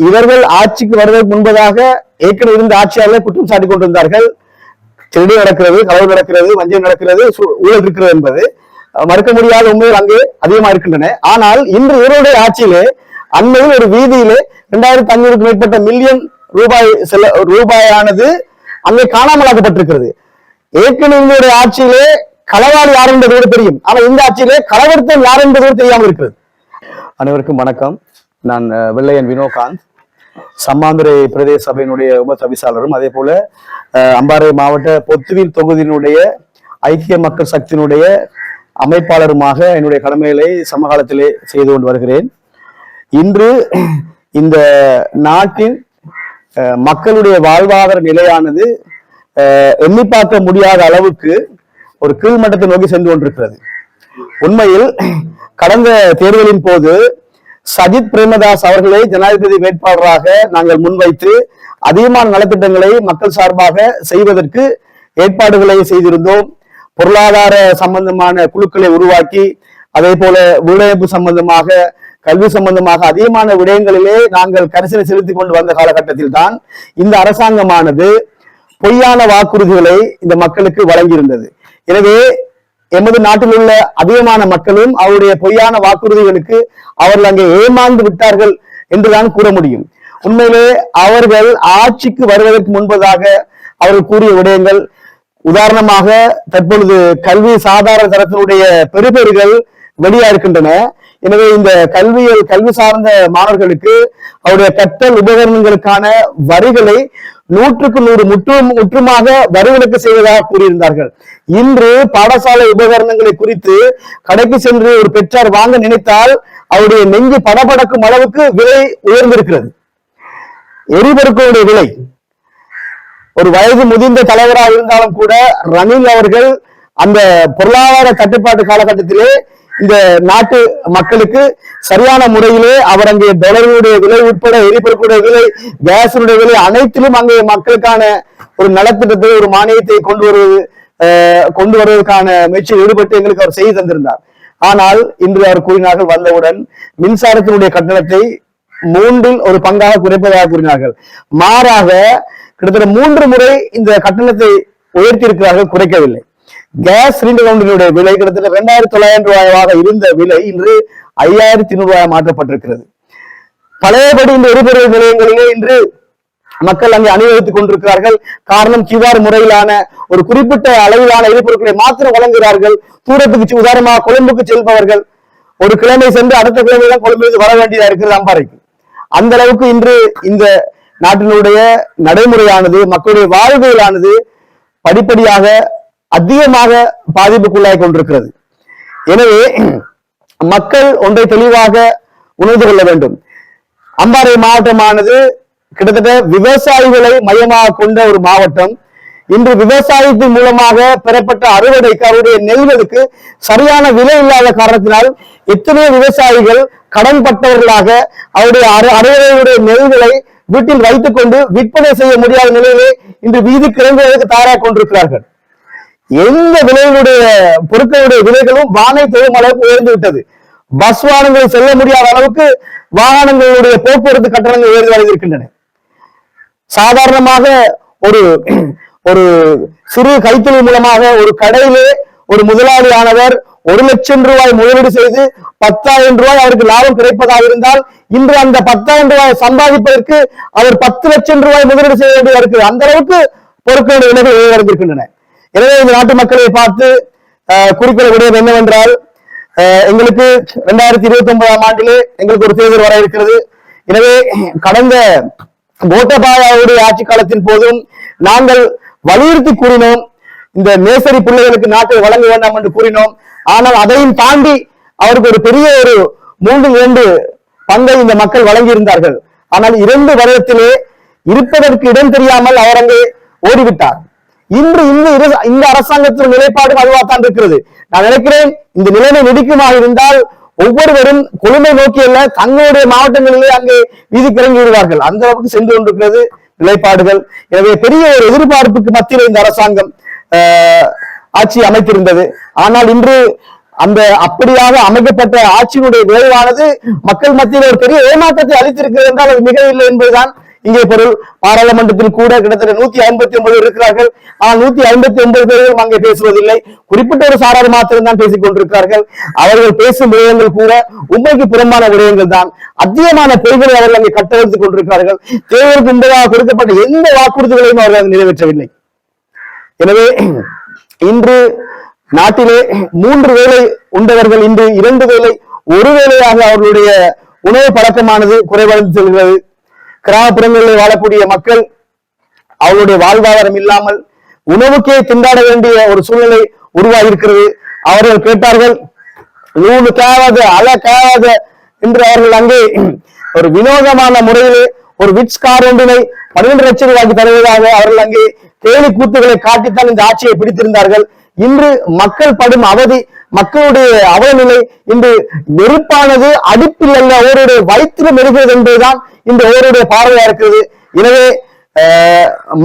இவர்கள் ஆட்சிக்கு வருவதற்கு முன்பதாக ஏற்கனவே இருந்த ஆட்சியாளர்கள் குற்றம் சாட்டி கொண்டிருந்தார்கள். திருடி நடக்கிறது, களவு நடக்கிறது, வஞ்சம் நடக்கிறது, ஊழல் இருக்கிறது என்பது மறுக்க முடியாத உண்மைகள் அங்கே அதிகமா இருக்கின்றன. ஆனால் இன்று இவருடைய ஆட்சியிலே அண்மையில் ஒரு வீதியிலே 2500க்கும் மேற்பட்ட மில்லியன் ரூபாயானது அங்கே காணாமலாக்கப்பட்டிருக்கிறது. ஏற்கனவே ஆட்சியிலே களவாளி யார் என்பதோடு தெரியும், ஆனால் இந்த ஆட்சியிலே களவர்த்தம் யார் என்பதோடு தெரியாமல் இருக்கிறது. அனைவருக்கும் வணக்கம். நான் வெள்ளையன் வினோகாந்த், சம்மாந்துறை பிரதேச சபையினுடைய உப தவிசாளரும் அதே போல அம்பாறை மாவட்ட பொத்துவில் தொகுதியினுடைய ஐக்கிய மக்கள் சக்தியினுடைய அமைப்பாளருமாக என்னுடைய கடமைகளை சமகாலத்திலே செய்து கொண்டு வருகிறேன். இன்று இந்த நாட்டின் மக்களுடைய வாழ்வாதார நிலையானது எண்ணி பார்க்க முடியாத அளவுக்கு ஒரு கீழ்மட்டத்தை நோக்கி சென்று கொண்டிருக்கிறது. உண்மையில் கடந்த தேர்தலின் போது சஜித் பிரேமதாஸ் அவர்களை ஜனாதிபதி வேட்பாளராக நாங்கள் முன்வைத்து அதிகமான நலத்திட்டங்களை மக்கள் சார்பாக செய்வதற்கு ஏற்பாடுகளை செய்திருந்தோம். பொருளாதார சம்பந்தமான குழுக்களை உருவாக்கி அதே போல வீடமைப்பு சம்பந்தமாக, கல்வி சம்பந்தமாக அதிகமான விடயங்களிலே நாங்கள் கரிசனை செலுத்திக் கொண்டு வந்த காலகட்டத்தில் தான் இந்த அரசாங்கமானது பொய்யான வாக்குறுதிகளை இந்த மக்களுக்கு வழங்கியிருந்தது. எனவே எமது நாட்டில் உள்ள அதிகமான மக்களும் அவருடைய பொய்யான வாக்குறுதிகளுக்கு அவர்கள் அங்கே ஏமாந்து விட்டார்கள் என்றுதான் கூற முடியும். உண்மையிலே அவர்கள் ஆட்சிக்கு வருவதற்கு முன்பதாக அவர்கள் கூறிய விடயங்கள், உதாரணமாக தற்பொழுது கல்வி சாதாரண தரத்தினுடைய பெறுபேறுகள் வெளியா இருக்கின்றன. எனவே இந்த கல்வி சார்ந்த மாணவர்களுக்கு அவருடைய கற்றல் உபகரணங்களுக்கான வரிகளை 100க்கு 100 முற்றுமாக வரிவிலக்கு செய்வதாக கூறியிருந்தார்கள். இன்று பாடசாலை உபகரணங்களை குறித்து கடைக்கு சென்று ஒரு பெற்றார் வாங்க நினைத்தால் அவருடைய நெஞ்சு படபடக்கும் அளவுக்கு விலை உயர்ந்திருக்கிறது. எரிபொருட்களுடைய விலை, ஒரு வயது முதிர்ந்த தலைவராக இருந்தாலும் கூட ரணில் அவர்கள் அந்த பொருளாதார கட்டுப்பாட்டு காலகட்டத்திலே இந்த நாட்டு மக்களுக்கு சரியான முறையிலே அவர் அங்கே டாலருடைய விலை உட்பட எரிபொருட்களுடைய விலை, கேஸுடைய விலை அனைத்திலும் அங்கே மக்களுக்கான ஒரு நலத்திட்டத்தை, ஒரு மானியத்தை கொண்டு வருவதற்கான முயற்சியில் ஈடுபட்டு எங்களுக்கு அவர் செய்து தந்திருந்தார். ஆனால் இன்று அவர் கூறினார்கள், வந்தவுடன் மின்சாரத்தினுடைய கட்டணத்தை 3ல் ஒரு பங்காக குறைப்பதாக கூறினார்கள். மாறாக கிட்டத்தட்ட 3 முறை இந்த கட்டணத்தை உயர்த்தி இருக்கிறார்கள், குறைக்கவில்லை. கேஸ் சிலிண்டர் ஒன்றினுடைய விலை கிட்டத்தட்ட 2900 ரூபாயாக இருந்த விலை இன்று 5200 ரூபாய் மாற்றப்பட்டிருக்கிறது. பழையபடி இந்த எரிபொருள் நிலையங்களிலே இன்று மக்கள் அங்கே அனுபவித்துக் கொண்டிருக்கிறார்கள். காரணம், QR முறையிலான ஒரு குறிப்பிட்ட அளவிலான எரிபொருட்களை மாத்திரம் வழங்குகிறார்கள். தூரத்துக்கு, உதாரணமாக கொழும்புக்கு செல்பவர்கள் ஒரு கிழமை சென்று அடுத்த கிழமை தான் கொழும்புக்கு வர வேண்டியதா இருக்கிறது அம்பாறைக்கு. அந்த அளவுக்கு இன்று இந்த நாட்டினுடைய நடைமுறையானது, மக்களுடைய வாழ்வியலானது படிப்படியாக அதிகமாக பாதிப்புக்குள்ளாய் கொண்டிருக்கிறது. எனவே மக்கள் ஒன்றை தெளிவாக உணர்ந்து கொள்ள வேண்டும். அம்பாறை மாவட்டமானது கிட்டத்தட்ட விவசாயிகளை மையமாக கொண்ட ஒரு மாவட்டம். இன்று விவசாயத்தின் மூலமாக பெறப்பட்ட அறுவடைக்கு, அவருடைய நெல்களுக்கு சரியான விலை இல்லாத காரணத்தினால் எத்தனையோ விவசாயிகள் கடன் பட்டவர்களாக அவருடைய அறுவடையுடைய நெல்களை வீட்டில் வைத்துக் கொண்டு விற்பனை செய்ய முடியாத நிலையிலே இன்று வீதி கிளம்புவதற்கு தயாராக கொண்டிருக்கிறார்கள். எந்த விலைகளுடைய பொருட்களுடைய விலைகளும் வானை தொழும் அளவுக்கு உயர்ந்து விட்டது. பஸ் வாகனங்கள் செல்ல முடியாத அளவுக்கு வாகனங்களுடைய போக்குவரத்து கட்டணங்கள் உயர்ந்து வருகின்றன. சாதாரணமாக ஒரு சிறு கைத்தொழில் மூலமாக ஒரு கடையிலே ஒரு முதலாளியானவர் 1 லட்சம் ரூபாய் முதலீடு செய்து 10,000 ரூபாய் அவருக்கு லாபம் கிடைப்பதாக இருந்தால், இன்று அந்த 10,000 ரூபாய் சம்பாதிப்பதற்கு அவர் 10 லட்சம் ரூபாய் முதலீடு செய்ய வேண்டியதாக இருக்குது. அந்த அளவுக்கு பொருட்களுடைய விலைகள் உயர்ந்திருக்கின்றன. எனவே இந்த நாட்டு மக்களை பார்த்து குறிப்பிட விடயம் என்னவென்றால், எங்களுக்கு 2029ஆம் ஆண்டிலே எங்களுக்கு ஒரு தேர்தல் வர இருக்கிறது. எனவே கடந்த கோட்டபாயாவுடைய ஆட்சி காலத்தின் போதும் நாங்கள் வலியுறுத்தி கூறினோம், இந்த நேசரி பிள்ளைகளுக்கு நாட்டை வழங்க வேண்டாம் என்று கூறினோம். ஆனால் அதையும் தாண்டி அவருக்கு ஒரு பெரிய ஒரு 3/2 பங்கை இந்த மக்கள் வழங்கி இருந்தார்கள். ஆனால் 2 வருடத்திலே இருப்பதற்கு இடம் தெரியாமல் அவர் அங்கே ஓடிவிட்டார். இன்று இந்த அரசாங்கத்தின் நிலைப்பாடு அதுவாகத்தான் இருக்கிறது. நான் நினைக்கிறேன், இந்த நிலைமை நீடிக்குமாக இருந்தால் ஒவ்வொருவரும் கொழும்பை நோக்கி அல்ல, தங்களுடைய மாவட்டங்களிலே அங்கே வீதிக்கு இறங்கி விடுவார்கள். அந்த அளவுக்கு சென்று கொண்டிருக்கிறது நிலைப்பாடுகள். எனவே பெரிய ஒரு எதிர்பார்ப்புக்கு மத்தியில் இந்த அரசாங்கம் ஆட்சி அமைத்திருந்தது. ஆனால் இன்று அந்த அப்படியாக அமைக்கப்பட்ட ஆட்சியினுடைய விளைவானது மக்கள் மத்தியில் ஒரு பெரிய ஏமாற்றத்தை அளித்திருக்கிறது என்றால் அது மிக இல்லை என்பதுதான் இங்கே பொருள். பாராளுமன்றத்தில் கூட கிட்டத்தட்ட 159 இருக்கிறார்கள். ஆனால் 159 பேரும் அங்கே பேசுவதில்லை. குறிப்பிட்ட ஒரு சாரார் மாத்திரம் தான் பேசிக் கொண்டிருக்கிறார்கள். அவர்கள் பேசும் விடயங்கள் கூட உண்மைக்கு புறம்பான விடயங்கள் தான். அதிகமான பொய்களை அவர்கள் அங்கே கட்டவிழ்த்துக் கொண்டிருக்கிறார்கள். தேர்தலுக்கு முன்பதாக கொடுக்கப்பட்ட எந்த வாக்குறுதிகளையும் அவர்கள் நிறைவேற்றவில்லை. எனவே இன்று நாட்டிலே 3 வேளை உண்டவர்கள் இன்று 2 வேளை 1 வேளையாக அவர்களுடைய உணவு பழக்கமானது குறைவடைந்து செல்கிறது. கிராமப்புறங்களில் வாழக்கூடிய மக்கள் அவர்களுடைய வாழ்வாதாரம் இல்லாமல் உணவுக்கே திண்டாட வேண்டிய ஒரு சூழ்நிலை உருவாகி இருக்கிறது. அவர்கள் கேட்டார்கள், நூலு கேவாத அல கேவாத என்று அவர்கள் அங்கே ஒரு வினோதமான முறையிலே ஒரு விட்ஸ் கார் ஒன்றினை 12 லட்சம் ரூபாய்க்கு தருவதாக அவர்கள் அங்கே கேலி கூத்துகளை காட்டித்தான் இந்த ஆட்சியை பிடித்திருந்தார்கள். இன்று மக்கள் படும் அவதி, மக்களுடைய அவலநிலை இன்று நெருப்பானது அடுப்பில் அல்ல ஒருவருடைய வயிற்றிலும் எரிகிறது என்பதுதான் இந்த ஒருவருடைய பார்வையா இருக்கிறது. எனவே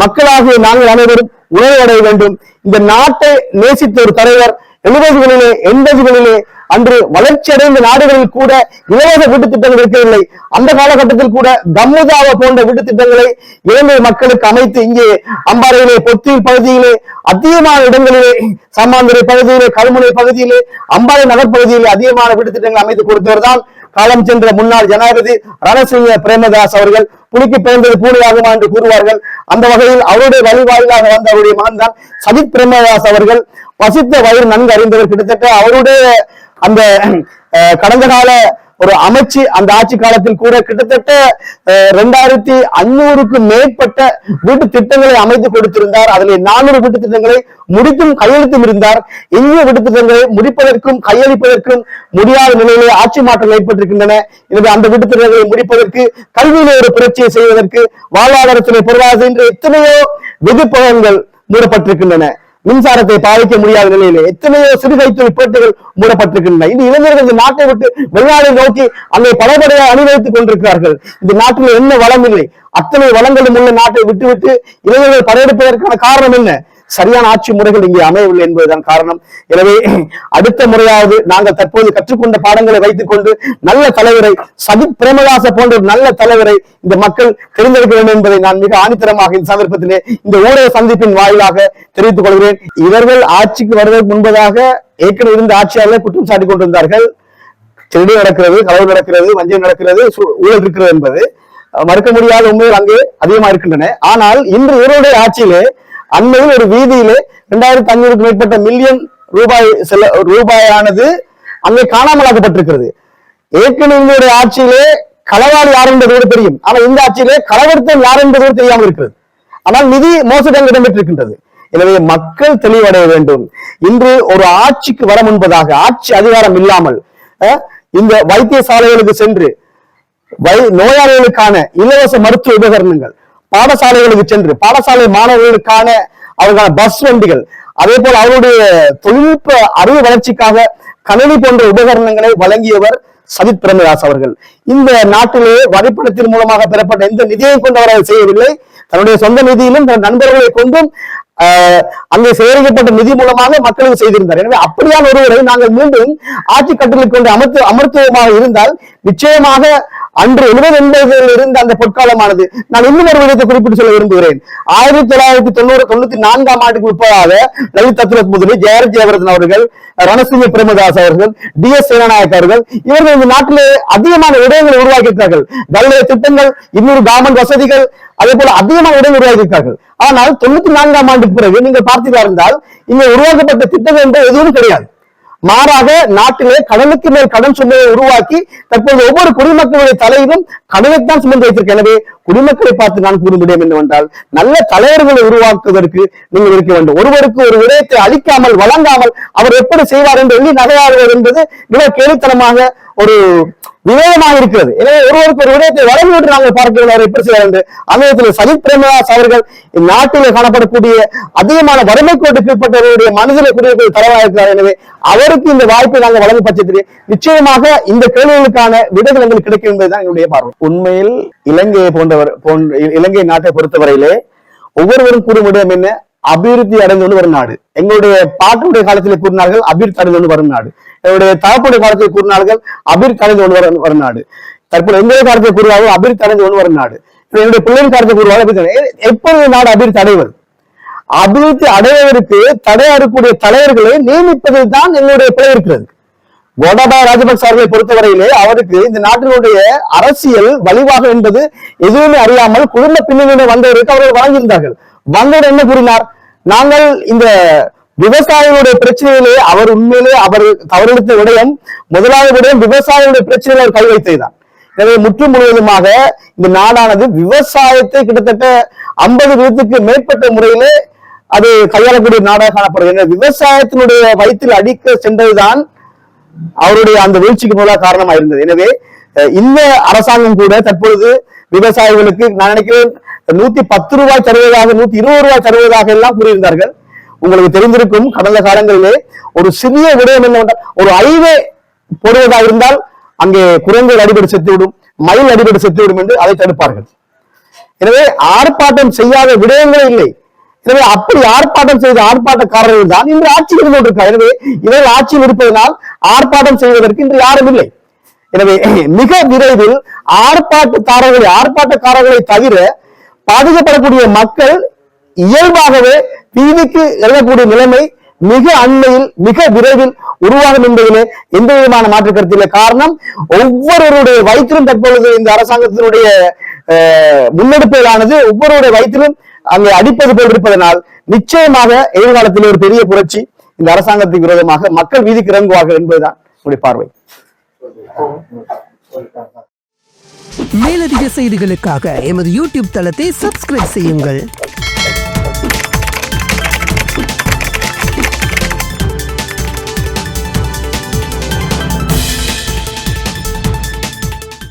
மக்களாகிய நாங்கள் அனைவரும் உணர்வு அடைய வேண்டும். இந்த நாட்டை நேசித்த ஒரு தலைவர் 70களிலே 80களிலே அன்று வளர்ச்சி அடைந்த நாடுகளில் கூட இலவச வீட்டு திட்டங்கள் இருக்கவில்லை. அந்த காலகட்டத்தில் கூட கம்முதாவ போன்ற வீட்டு திட்டங்களை இலங்கை மக்களுக்கு அமைத்து இங்கே அம்பாறையிலே, பொத்தியில் பகுதியிலே, அதிகமான இடங்களிலே, சம்மாந்துறை பகுதியிலே, கல்முனை பகுதியிலே, அம்பாறை நகர்பகுதியிலே அதிகமான வீட்டு திட்டங்கள் அமைத்து கொடுத்தவர் தான் காலம் சென்ற முன்னாள் ஜனாதிபதி ரணசிங்க பிரேமதாஸ் அவர்கள். புலிக்கு பிறந்தது பூனையாகுமா என்று கூறுவார்கள். அந்த வகையில் அவருடைய வழிவாயிலாக வந்த அவருடைய மகன் தான் சஜித் பிரேமதாஸ் அவர்கள். பசித்த வயிறு நன்கு அறிந்தவர். கிட்டத்தட்ட அவருடைய அந்த கடந்த கால ஒரு அமைச்சு அந்த ஆட்சி காலத்தில் கூட கிட்டத்தட்ட 2500க்கும் மேற்பட்ட வீட்டு திட்டங்களை அமைத்து கொடுத்திருந்தார். அதில் 400 வீட்டு திட்டங்களை முடித்தும் கையெழுத்தும் இருந்தார். இந்திய வீட்டு திட்டங்களை முடிப்பதற்கும் கையளிப்பதற்கும் முடியாத நிலையிலே ஆட்சி மாற்றம் ஏற்பட்டிருக்கின்றன. எனவே அந்த வீட்டு திட்டங்களை முடிப்பதற்கு, கல்வியிலே ஒரு புரட்சியை செய்வதற்கு, வாழ்வாதாரத்திலே பொருளாதார என்ற எத்தனையோ விதிப்பகங்கள் மூடப்பட்டிருக்கின்றன. மின்சாரத்தை பாதிக்க முடியாத நிலையிலே எத்தனையோ சிறு கைத்தொழில் பேட்டுகள் மூடப்பட்டிருக்கின்றன. இந்த இளைஞர்கள் இந்த நாட்டை விட்டு வெளிநாடை நோக்கி அங்கே பலபடையாக அணிவகுத்துக் கொண்டிருக்கிறார்கள். இந்த நாட்டில் என்ன வளம் இல்லை, அத்தனை வளங்களும் உள்ள நாட்டை விட்டுவிட்டு இளைஞர்கள் படையெடுப்பதற்கான காரணம் என்ன? சரியான ஆட்சி முறைகள் இங்கே அமையவில்லை என்பதுதான் காரணம். எனவே அடுத்த முறையாவது நாங்கள் தற்போது கற்றுக்கொண்ட பாடங்களை வைத்துக் கொண்டு நல்ல தலைவரை, சஜித் பிரேமதாச போன்ற ஒரு நல்ல தலைவரை இந்த மக்கள் தெரிந்திருக்க வேண்டும் என்பதை நான் மிக ஆணித்தரமாக இந்த சந்தர்ப்பத்திலே இந்த ஊடக சந்திப்பின் வாயிலாக தெரிவித்துக் கொள்கிறேன். இவர்கள் ஆட்சிக்கு வருவதற்கு முன்பதாக ஏற்கனவே இருந்த ஆட்சியாளர்களை குற்றம் சாட்டிக் கொண்டிருந்தார்கள். திருடி நடக்கிறது, களவு நடக்கிறது, வஞ்சம் நடக்கிறது, ஊழல் இருக்கிறது என்பது மறுக்க முடியாத உண்மைகள் அங்கே அதிகமாக இருக்கின்றன. ஆனால் இன்று இவருடைய ஆட்சியிலே அண்மையில் ஒரு வீதியிலே 2500க்கும் மேற்பட்ட மில்லியன் ரூபாயானது அங்கே காணாமலாக்கப்பட்டிருக்கிறது. ஏற்கனவே ஆட்சியிலே களவாளி யார் என்பது தெரியும். ஆனால் இந்த ஆட்சியிலே களவர்த்தம் யார் என்பது தெரியாமல் இருக்கிறது. ஆனால் நிதி மோசடி இடம்பெற்றிருக்கின்றது. எனவே மக்கள் தெளிவடைய வேண்டும். இன்று ஒரு ஆட்சிக்கு வர முன்பதாக ஆட்சி அதிகாரம் இல்லாமல் இந்த வைத்தியசாலைகளுக்கு சென்று நோயாளிகளுக்கான இலவச மருத்துவ உபகரணங்கள், பாடசாலைகளுக்கு சென்று பாடசாலை மாணவர்களுக்கான அவர்களான பஸ் வண்டிகள், அதே போல அவருடைய தொழில்நுட்ப அறிவு வளர்ச்சிக்காக கணினி போன்ற உபகரணங்களை வழங்கியவர் சஜித் பிரேமதாஸ் அவர்கள். இந்த நாட்டிலே வரிப்பணத்தின் மூலமாக பெறப்பட்ட எந்த நிதியை கொண்டு அவர் செய்யவில்லை. தன்னுடைய சொந்த நிதியிலும் தன் நண்பர்களை கொண்டும் அங்கே சேகரிக்கப்பட்ட நிதி மூலமாக மக்களுக்கு செய்திருந்தார். எனவே அப்படியான ஒருவரை நாங்கள் மீண்டும் ஆட்சி கட்டளைக்கு கொண்டு அமர்த்துவமாக இருந்தால் நிச்சயமாக அன்று 70 இருந்த அந்த பொற்காலமானது, நான் இன்னும் ஒரு விடயத்தை குறிப்பிட்டு சொல்ல விரும்புகிறேன். 1994ஆம் ஆண்டுக்கு முற்பதாக லலித் தத்ரத் முதலி, ஜெயரத் ஜெயவர்தன் அவர்கள், ரணசிங்க பிரேமதாஸ் அவர்கள், DS சேனநாயக் அவர்கள், இவர்கள் இந்த நாட்டிலே அதிகமான விடயங்களை உருவாக்கியிருக்கிறார்கள். கல்வி திட்டங்கள், 200 கவர்மெண்ட் வசதிகள், அதே போல அதிகமான இடங்கள் உருவாக்கியிருக்கார்கள். ஆனால் 94ஆம் ஆண்டுக்கு பிறகு நீங்கள் பார்த்தீர்களா இருந்தால் இங்கே உருவாக்கப்பட்ட திட்டங்கள் என்று எதுவும் கிடையாது. மாறாக நாட்டிலே கடனுக்கு மேல் கடன் சுமையை உருவாக்கி தற்போது ஒவ்வொரு குடிமக்களுடைய தலையிலும் கடனைத்தான் சுமந்து வைத்திருக்க. எனவே குடிமக்களை பார்த்து நான் கூறும் விடயம் என்னவென்றால், நல்ல தலைவர்களை உருவாக்குவதற்கு நீங்கள் இருக்க வேண்டும். ஒருவருக்கு ஒரு விடயத்தை அளிக்காமல் வழங்காமல் அவர் எப்படி செய்வார் என்று எண்ணி நகையாடுவது என்பது மிக கேலித்தனமாக ஒரு விவேகமாக இருக்கிறது. எனவே ஒருவருக்கு ஒரு விடயத்தை வழங்கிவிட்டு நாங்கள் பார்க்கிறோம் அவர் எப்படி செய்வார் என்று. அமையத்தில் சஜித் பிரேமதாஸ் அவர்கள் நாட்டிலே காணப்படக்கூடிய அதிகமான வறுமை கோட்டுக்கு கீழ்பட்டவர்களுடைய மனதிலே குடியிருப்பது தலைவராக இருக்கிறார். எனவே அவருக்கு இந்த வாய்ப்பை நாங்கள் வழங்கும் பட்சத்திலே நிச்சயமாக இந்த கேள்விகளுக்கான விடைகள் எங்களுக்கு கிடைக்கும் என்பதுதான் என்னுடைய பார்வை. உண்மையில் இலங்கையை இலங்கை நாட்டை பொறுத்தவரையிலே ஒவ்வொருவரும் கூறும் விடயம் என்ன? அபிவிருத்தி அடைந்து கொண்டு வரும் நாடு. எங்களுடைய பாட்டுடைய காலத்திலே கூறினார்கள் அபிவிருத்தி அடைந்து கொண்டு வரும் நாடு. என்னுடைய தகப்பனுடைய காலத்தை கூறினார்கள் அபிர் தடைந்து கொண்டு வரும் நாடு. தற்போது எங்களுடைய காலத்தை கூறுவார்கள் அபிர் தடைந்து கொண்டு வரும் நாடு. என்னுடைய பிள்ளையின் காலத்தை கூறுவார்கள் எப்பொழுது நாடு அபிர் தடைவது? அபிவிருத்தி அடைவதற்கு தடையா இருக்கக்கூடிய தலைவர்களை நியமிப்பதில் தான் எங்களுடைய பிழை இருக்கிறது. கோட்டாபய ராஜபக்ச அவர்களை பொறுத்தவரையிலே அவருக்கு இந்த நாட்டினுடைய அரசியல் வழிவாக என்பது எதுவுமே அறியாமல் குடும்ப பின்னணியில வந்தவருக்கு அவர்கள் வழங்கியிருந்தார்கள். வந்தவர் என்ன கூறினார்? நாங்கள் இந்த விவசாயிகளுடைய பிரச்சனையிலே அவர் உண்மையிலே அவர் தவறெடுத்த விடயம் முதலாவது விடயம் விவசாயிகளுடைய பிரச்சனையில் அவர் கை வைத்ததுதான். எனவே முற்று முழுவதுமாக இந்த நாடானது விவசாயத்தை கிட்டத்தட்ட 50% மேற்பட்ட முறையிலே அது கையாளக்கூடிய நாடாக காணப்படுகிறது. விவசாயத்தினுடைய வயிற்றில் அடிக்க சென்றதுதான் அவருடைய அந்த வீழ்ச்சிக்கு முதலாக காரணமாக இருந்தது. எனவே இந்த அரசாங்கம் கூட தற்பொழுது விவசாயிகளுக்கு நான் நினைக்கிறேன் 110 ரூபாய் தருவதாக 120 ரூபாய் தருவதாக எல்லாம் கூறியிருந்தார்கள். உங்களுக்கு தெரிந்திருக்கும் கடந்த காலங்களிலே ஒரு சிறிய விடயம் என்னவென்றால் ஒரு ஹைவே போடுவதாக இருந்தால் அங்கே குரங்குகள் அடிபட்டு செத்துவிடும், மயில் அடிபட்டு செத்துவிடும் என்று அதை தடுப்பார்கள். எனவே ஆர்ப்பாட்டம் செய்யாத விடயங்களே இல்லை. எனவே அப்படி ஆர்ப்பாட்டம் செய்த ஆர்ப்பாட்டக்காரர்கள் தான் இன்று ஆட்சியில் இருந்து கொண்டிருக்கிறார். எனவே இவர்கள் ஆட்சியில் இருப்பதனால் ஆர்ப்பாட்டம் செய்வதற்கு இன்று யாரும் இல்லை. எனவே மிக விரைவில் ஆர்ப்பாட்டக்காரர்களை தவிர பாதிக்கப்படக்கூடிய மக்கள் இயல்பாகவே வீதிக்கு எழக்கூடிய நிலைமை மிக அண்மையில் மிக விரைவில் உருவாகும் என்பதிலே எந்த விதமான மாற்று கருத்து இல்லை. காரணம் ஒவ்வொருவருடைய வயிற்றிலும் தற்பொழுது இந்த அரசாங்கத்தினுடைய முன்னெடுப்புகளானது ஒவ்வொருவருடைய வயிற்றிலும் அங்கே அடிப்பது போல் இருப்பதனால் நிச்சயமாக எதிர்காலத்தில் ஒரு பெரிய புரட்சி இந்த அரசாங்கத்துக்கு விரோதமாக மக்கள் வீதிக்கு இறங்குவார்கள் என்பதுதான் உங்களுடைய பார்வை. மேலதிக செய்திகளுக்காக எமது யூடியூப் தளத்தை சப்ஸ்கிரைப் செய்யுங்கள்.